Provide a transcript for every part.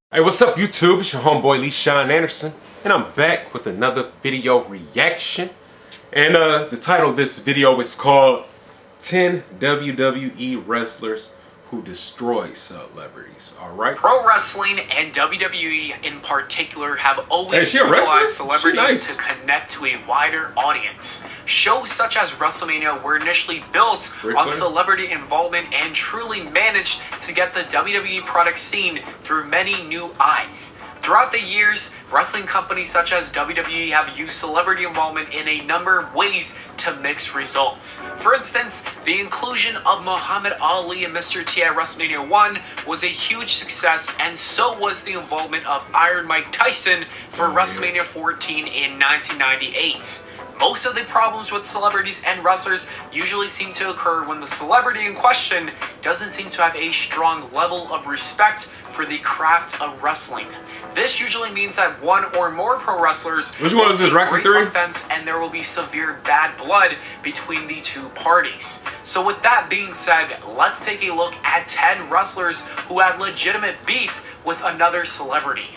Hey, what's up YouTube? It's your homeboy Lee Sean Anderson, and I'm back with another video reaction. And the title of this video is called 10 WWE Wrestlers Who Destroy Celebrities. Alright? Pro wrestling and WWE in particular have always she a wrestler? utilized celebrities Nice. to connect to a wider audience. Shows such as WrestleMania were initially built on celebrity involvement and truly managed to get the WWE product seen through many new eyes. Throughout the years, wrestling companies such as WWE have used celebrity involvement in a number of ways to mix results. For instance, the inclusion of Muhammad Ali and Mr. T at WrestleMania 1 was a huge success, and so was the involvement of Iron Mike Tyson for WrestleMania 14 in 1998. Most of the problems with celebrities and wrestlers usually seem to occur when the celebrity in question doesn't seem to have a strong level of respect for the craft of wrestling. This usually means that one or more pro wrestlers Which one is this, Rocky 3? offense, and there will be severe bad blood between the two parties. So with that being said, let's take a look at 10 wrestlers who had legitimate beef with another celebrity.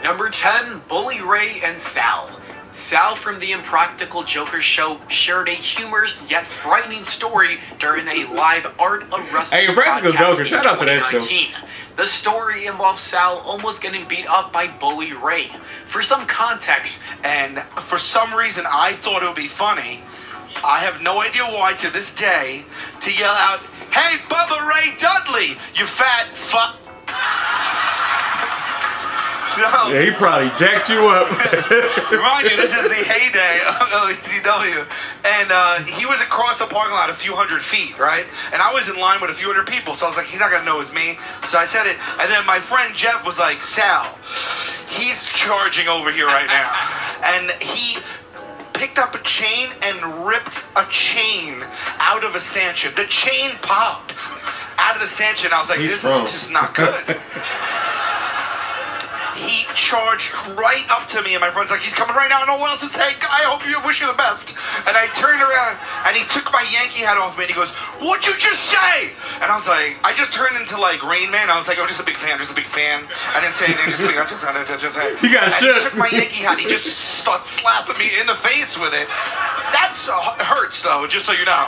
Number 10, Bully Ray and Sal. Sal from the Impractical Joker show shared a humorous yet frightening story during a live Art of Wrestling Hey, Impractical Joker, shout out to that show. The story involves Sal almost getting beat up by Bully Ray. For some context, and for some reason I thought it would be funny, I have no idea why to this day, to yell out, "Hey, Bubba Ray Dudley, you fat fuck." So, Yeah, he probably jacked you up. remind you, this is the heyday of ECW. And he was across the parking lot a few hundred feet, right? And I was in line with a few hundred people, so I was like, he's not going to know it's me. So I said it. And then my friend Jeff was like, "Sal, he's charging over here right now." And he picked up a chain and ripped a chain out of a stanchion. The chain popped out of the stanchion. I was like, this is just not good. He charged right up to me, and my friend's like, "He's coming right now. No one else to say. I hope you wish you the best." And I turned around, and he took my Yankee hat off me, and he goes, "What'd you just say?" And I was like, I just turned into like Rain Man. I was like, "Oh, just a big fan, just a big fan." I didn't say anything. I'm just. You got and shook. he took my Yankee hat. He just started slapping me in the face with it. That hurts, though. Just so you know,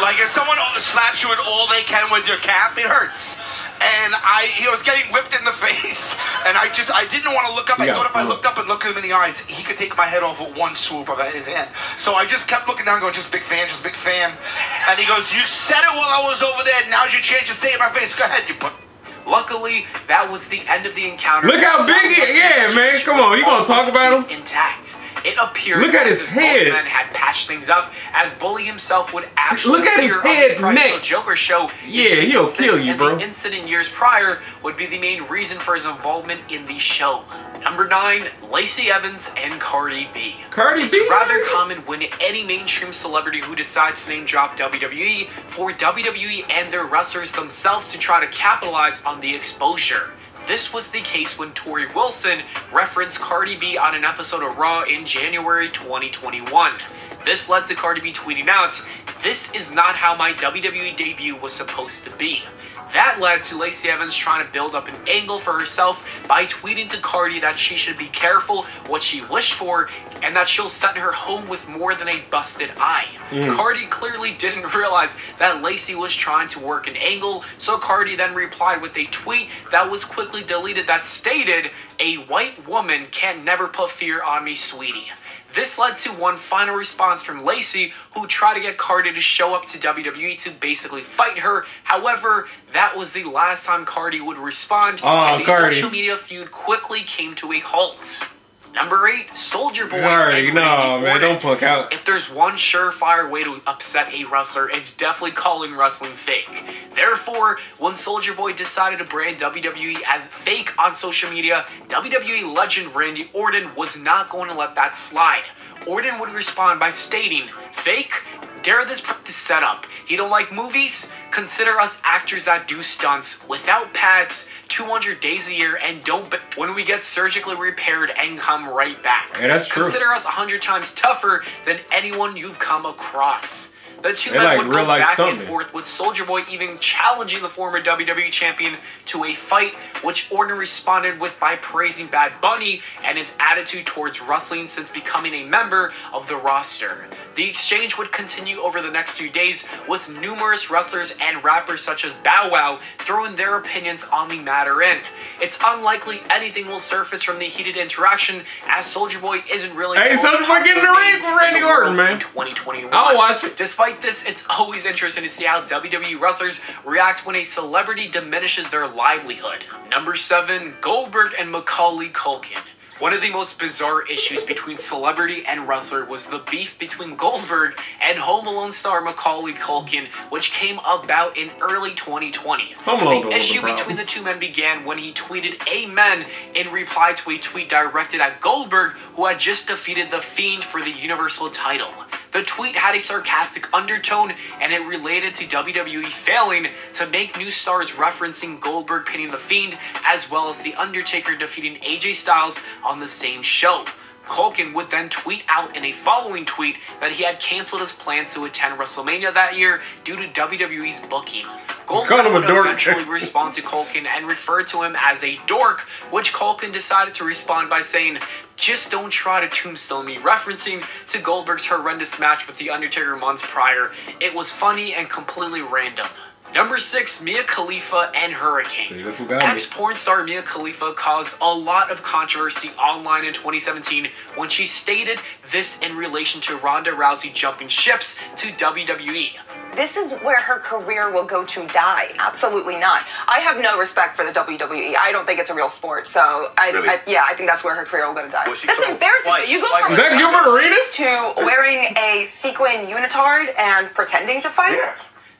like if someone slaps you with all they can with your cap, it hurts. And he was getting whipped in the face, and I didn't want to look up. I thought if I looked up and looked him in the eyes, he could take my head off with one swoop of his hand. So I just kept looking down, going, "Just a big fan, just a big fan." And he goes, "You said it while I was over there. Now's your chance to say it in my face. Go ahead, you put." luckily, that was the end of the encounter. Look how big he is. Yeah, man. Come on. You going to talk about him? Intact. It appeared look at his head. Both men had patched things up, as Bully himself would actually look at his head, neck. Joker show. Yeah, he'll kill you, bro. The incident years prior would be the main reason for his involvement in the show. Number 9, Lacey Evans and Cardi B. Cardi B? It's rather common when any mainstream celebrity who decides to name drop WWE for WWE and their wrestlers themselves to try to capitalize on the exposure. This was the case when Tori Wilson referenced Cardi B on an episode of Raw in January 2021. This led to Cardi B tweeting out, "This is not how my WWE debut was supposed to be." That led to Lacey Evans trying to build up an angle for herself by tweeting to Cardi that she should be careful what she wished for and that she'll send her home with more than a busted eye. Cardi clearly didn't realize that Lacey was trying to work an angle, so Cardi then replied with a tweet that was quickly deleted that stated, "A white woman can never put fear on me, sweetie." This led to one final response from Lacey, who tried to get Cardi to show up to WWE to basically fight her. However, that was the last time Cardi would respond, and the social media feud quickly came to a halt. Number 8, Soulja Boy. Cardi, no, man, don't punk out. If there's one surefire way to upset a wrestler, it's definitely calling wrestling fake. Therefore, when Soulja Boy decided to brand WWE as fake on social media, WWE legend Randy Orton was not going to let that slide. Orton would respond by stating, "Fake? Dare this setup. He don't like movies? Consider us actors that do stunts without pads 200 days a year and don't when we get surgically repaired and come right back. Yeah, that's true. Consider us 100 times tougher than anyone you've come across." The two They men like would go real life back and stuntmen. forth, with Soulja Boy even challenging the former WWE champion to a fight, which Orton responded with by praising Bad Bunny and his attitude towards wrestling since becoming a member of the roster. The exchange would continue over the next few days, with numerous wrestlers and rappers such as Bow Wow throwing their opinions on the matter in. It's unlikely anything will surface from the heated interaction, as Soulja Boy isn't really Hey, Soulja Boy get in the ring with Randy Orton, man. In 2021. I'll watch it. Despite this, it's always interesting to see how WWE wrestlers react when a celebrity diminishes their livelihood. Number 7, Goldberg and Macaulay Culkin. One of the most bizarre issues between celebrity and wrestler was the beef between Goldberg and Home Alone star Macaulay Culkin, which came about in early 2020. The issue between the two men began when he tweeted "Amen" in reply to a tweet directed at Goldberg, who had just defeated The Fiend for the Universal title. The tweet had a sarcastic undertone, and it related to WWE failing to make new stars, referencing Goldberg pinning The Fiend, as well as The Undertaker defeating AJ Styles on the same show. Culkin would then tweet out in a following tweet that he had canceled his plans to attend WrestleMania that year due to WWE's booking. Goldberg would eventually respond to Culkin and refer to him as a dork, which Culkin decided to respond by saying, "Just don't try to tombstone me," referencing to Goldberg's horrendous match with The Undertaker months prior. It was funny and completely random. Number 6, Mia Khalifa and Hurricane. Ex-porn star Mia Khalifa caused a lot of controversy online in 2017 when she stated this in relation to Ronda Rousey jumping ships to WWE. This is where her career will go to die. Absolutely not. I have no respect for the WWE. I don't think it's a real sport. So, I think that's where her career will go to die. That's embarrassing. You go from is that Gilbert Arenas? to wearing a sequin unitard and pretending to fight? Yeah.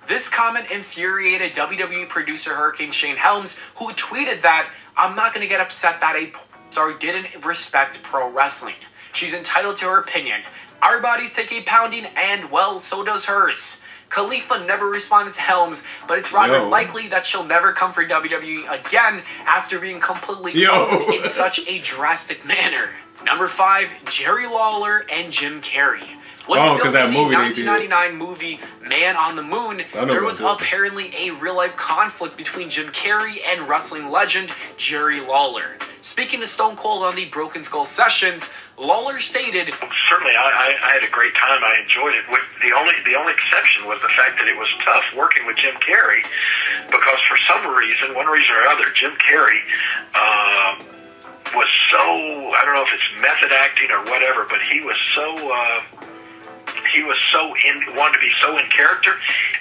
This comment infuriated WWE producer Hurricane Shane Helms, who tweeted that, "I'm not going to get upset that a porn star didn't respect pro wrestling. She's entitled to her opinion. Our bodies take a pounding, and, well, so does hers." Khalifa never responded to Helms, but it's rather likely that she'll never come for WWE again after being completely owned in such a drastic manner. Number 5, Jerry Lawler and Jim Carrey. When filming the 1999 movie Man on the Moon, there was apparently a real-life conflict between Jim Carrey and wrestling legend Jerry Lawler. Speaking to Stone Cold on the Broken Skull Sessions, Lawler stated, "Certainly, I had a great time. I enjoyed it. The only exception was the fact that it was tough working with Jim Carrey, because for some reason, one reason or other, Jim Carrey was so, I don't know if it's method acting or whatever, but he was so wanted to be so in character."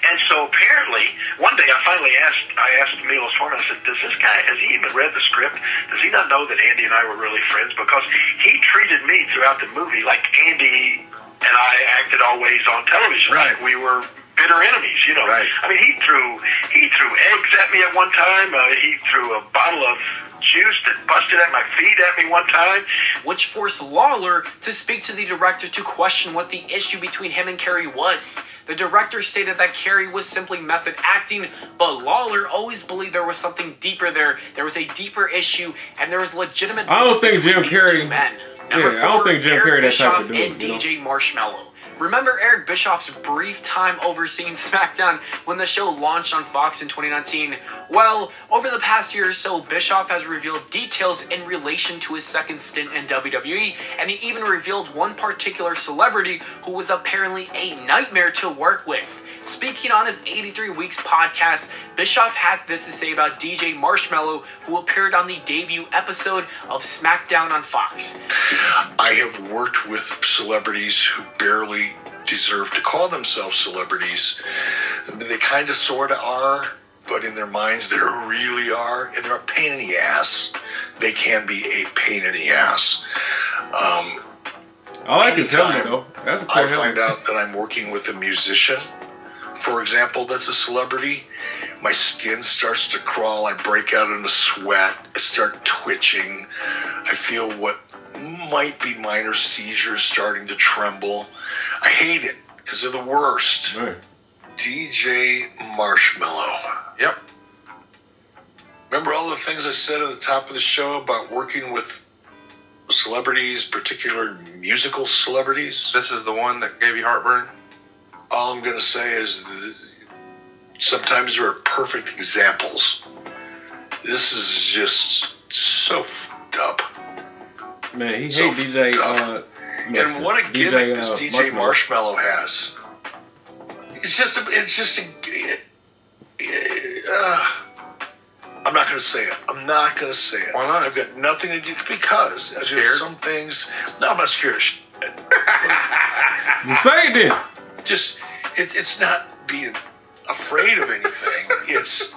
And so apparently, one day I asked Milos Forman, I said, "Does this guy, has he even read the script? Does he not know that Andy and I were really friends?" Because he treated me throughout the movie like Andy and I acted always on television. Right. Like we were bitter enemies, you know. Right. I mean, he threw eggs at me at one time. He threw a bottle of juice that busted at my feet at me one time. Which forced Lawler to speak to the director to question what the issue between him and Carey was. The director stated that Carey was simply method acting, but Lawler always believed there was something deeper there. There was a deeper issue, and there was legitimate. I don't think Jim Carrey. Number 4, I don't think Jim Carrey that type of dude. and DJ Marshmello. Remember Eric Bischoff's brief time overseeing SmackDown when the show launched on Fox in 2019? Well, over the past year or so, Bischoff has revealed details in relation to his second stint in WWE, and he even revealed one particular celebrity who was apparently a nightmare to work with. Speaking on his 83 Weeks podcast, Bischoff had this to say about DJ Marshmello, who appeared on the debut episode of SmackDown on Fox. "I have worked with celebrities who barely deserve to call themselves celebrities. They kind of sort of are, but in their minds they really are, and they're a pain in the ass. They can be a pain in the ass." I like his helmet, though. That's a cool I helmet. find out that I'm working with a musician, for example, that's a celebrity, my skin starts to crawl, I break out in a sweat, I start twitching, I feel what might be minor seizures starting to tremble. I hate it, because they're the worst. Right. DJ Marshmello. Yep. Remember all the things I said at the top of the show about working with celebrities, particular musical celebrities? This is the one that gave you heartburn? all I'm going to say is sometimes there are perfect examples. This is just so f***ed up. Man, he So hates DJ. And what a gimmick this DJ Marshmallow has. It's just I'm not going to say it. I'm not going to say it. Why not? I've got nothing to do because Scared? some things. No, I'm not scared of shit. You say it then. Just it's not being afraid of anything. It's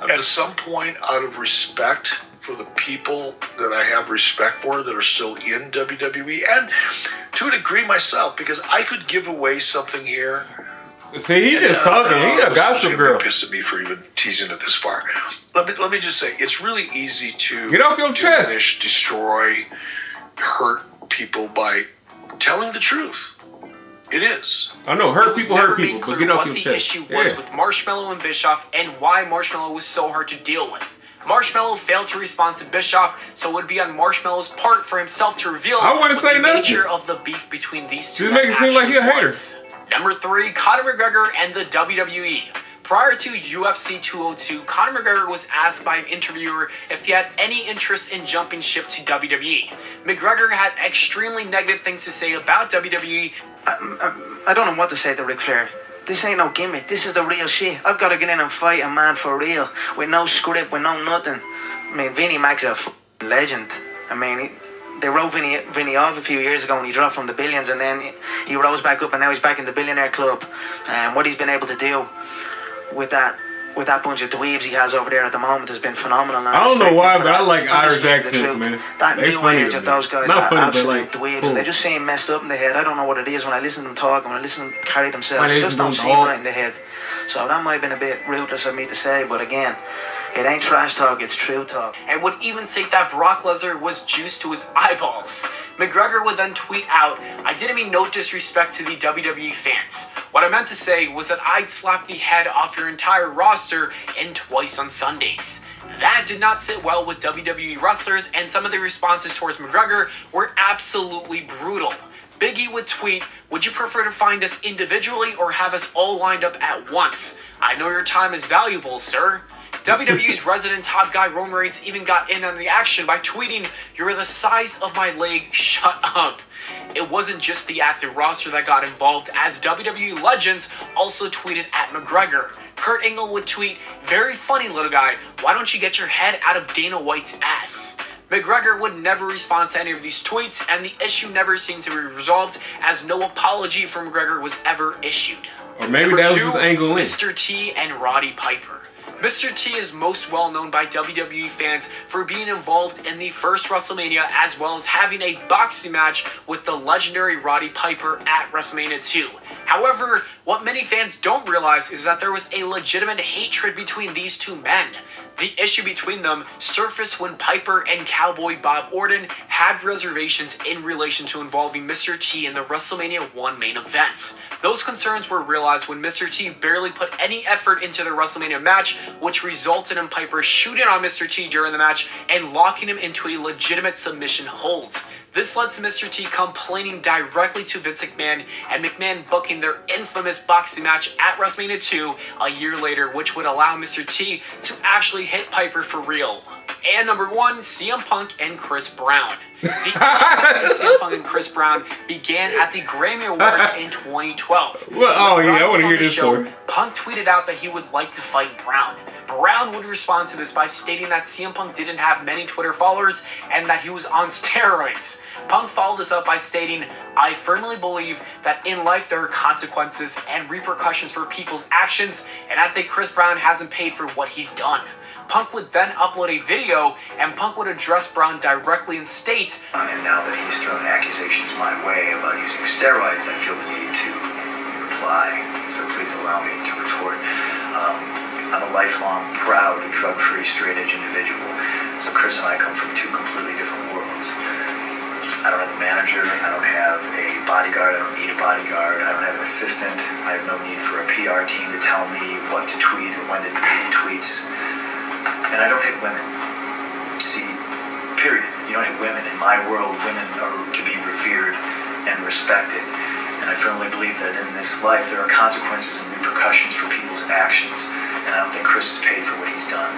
at some point out of respect for the people that I have respect for that are still in WWE, and to a degree myself, because I could give away something here. See, he just talking. He a gossip girl. Pissed at me for even teasing it this far. Let me just say, it's really easy to Get off your chest. diminish, destroy, hurt people by telling the truth. It is. I know, hurt people, but get off your the chest. issue was with Marshmallow and Bischoff and why Marshmallow was so hard to deal with. Marshmallow failed to respond to Bischoff, so it would be on Marshmallow's part for himself to reveal the nature of the beef between these two. Just make it seem like he a hater. Number 3, Conor McGregor and the WWE. Prior to UFC 202, Conor McGregor was asked by an interviewer if he had any interest in jumping ship to WWE. McGregor had extremely negative things to say about WWE. I don't know what to say to Ric Flair. This ain't no gimmick. This is the real shit. I've got to get in and fight a man for real, with no script, with no nothing. I mean, Vinnie Mac's a legend. I mean, they wrote Vinnie off a few years ago when he dropped from the billions, and then he rose back up, and now he's back in the billionaire club. And what he's been able to do with that bunch of dweebs he has over there at the moment has been phenomenal. I don't know why, but I like Irish accents, man. That they new funny age of those guys Not are funny, absolute but like, dweebs. cool. They just seem messed up in the head. I don't know what it is when I listen to them talk and when I listen to them carry themselves. When They they just don't listen seem to them right in the head. So that might have been a bit ruthless of me to say, but again, it ain't trash talk, it's true talk. And would even say that Brock Lesnar was juiced to his eyeballs. McGregor would then tweet out, "I didn't mean no disrespect to the WWE fans. What I meant to say was that I'd slap the head off your entire roster and twice on Sundays." That did not sit well with WWE wrestlers, and some of the responses towards McGregor were absolutely brutal. Biggie would tweet, "Would you prefer to find us individually or have us all lined up at once? I know your time is valuable, sir." WWE's resident top guy Roman Reigns even got in on the action by tweeting, "You're the size of my leg, shut up." It wasn't just the active roster that got involved, as WWE legends also tweeted at McGregor. Kurt Angle would tweet, "Very funny little guy, why don't you get your head out of Dana White's ass?" McGregor would never respond to any of these tweets, and the issue never seemed to be resolved, as no apology from McGregor was ever issued. Or maybe Number that was 2, his angle in. Mr. T and Roddy Piper. Mr. T is most well known by WWE fans for being involved in the first WrestleMania, as well as having a boxing match with the legendary Roddy Piper at WrestleMania 2. However, what many fans don't realize is that there was a legitimate hatred between these two men. The issue between them surfaced when Piper and Cowboy Bob Orton had reservations in relation to involving Mr. T in the WrestleMania 1 main events. Those concerns were realized when Mr. T barely put any effort into the WrestleMania match, which resulted in Piper shooting on Mr. T during the match and locking him into a legitimate submission hold. This led to Mr. T complaining directly to Vince McMahon, and McMahon booking their infamous boxing match at WrestleMania 2 a year later, which would allow Mr. T to actually hit Piper for real. And number 1, CM Punk and Chris Brown. The issue between CM Punk and Chris Brown began at the Grammy Awards in 2012. Well, oh yeah, I want to hear this story. Punk tweeted out that he would like to fight Brown. Brown would respond to this by stating that CM Punk didn't have many Twitter followers and that he was on steroids. Punk followed this up by stating, "I firmly believe that in life there are consequences and repercussions for people's actions, and I think Chris Brown hasn't paid for what he's done." Punk would then upload a video, and Punk would address Brown directly and state, "And now that he's thrown accusations my way about using steroids, I feel the need to reply, so please allow me to retort. I'm a lifelong, proud, drug-free, straight-edge individual, so Chris and I come from 2 completely different worlds. I don't have a manager, I don't have a bodyguard, I don't need a bodyguard, I don't have an assistant, I have no need for a PR team to tell me what to tweet or when to tweet tweets. And I don't hit women. See, period. You don't hit women. In my world, women are to be revered and respected. And And I firmly believe that in this life there are consequences and repercussions for people's actions. And I don't think Chris has paid for what he's done.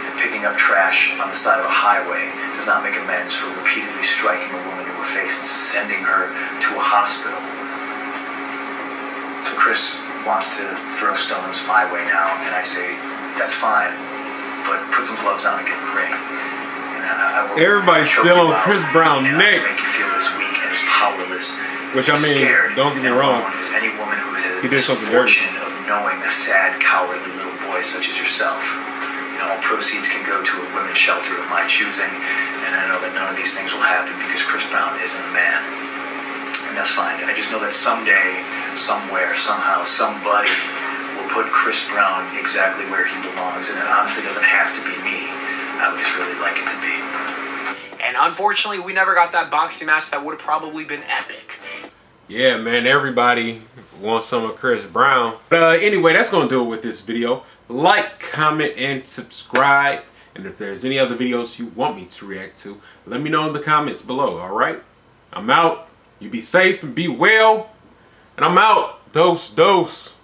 And picking up trash on the side of a highway does not make amends for repeatedly striking a woman to her face and sending her to a hospital. So Chris wants to throw stones my way now, and I say, that's fine, but put some gloves on and get in the ring. And I will Everybody's still on Chris Brown's neck. Make you feel as weak and as powerless. Which, I mean, don't get me wrong, as any woman who has he did something dirty. of knowing a sad, cowardly little boy such as yourself. You know, all proceeds can go to a women's shelter of my choosing, and I know that none of these things will happen because Chris Brown isn't a man. And that's fine. I just know that someday, somewhere, somehow, somebody will put Chris Brown exactly where he belongs, and it honestly doesn't have to be me. I would just really like it to be. And unfortunately, we never got that boxing match that would have probably been epic. Yeah, man, everybody wants some of Chris Brown. But anyway, that's going to do it with this video. Like, comment, and subscribe. And if there's any other videos you want me to react to, let me know in the comments below, all right? I'm out. You be safe and be well. And I'm out. Dose.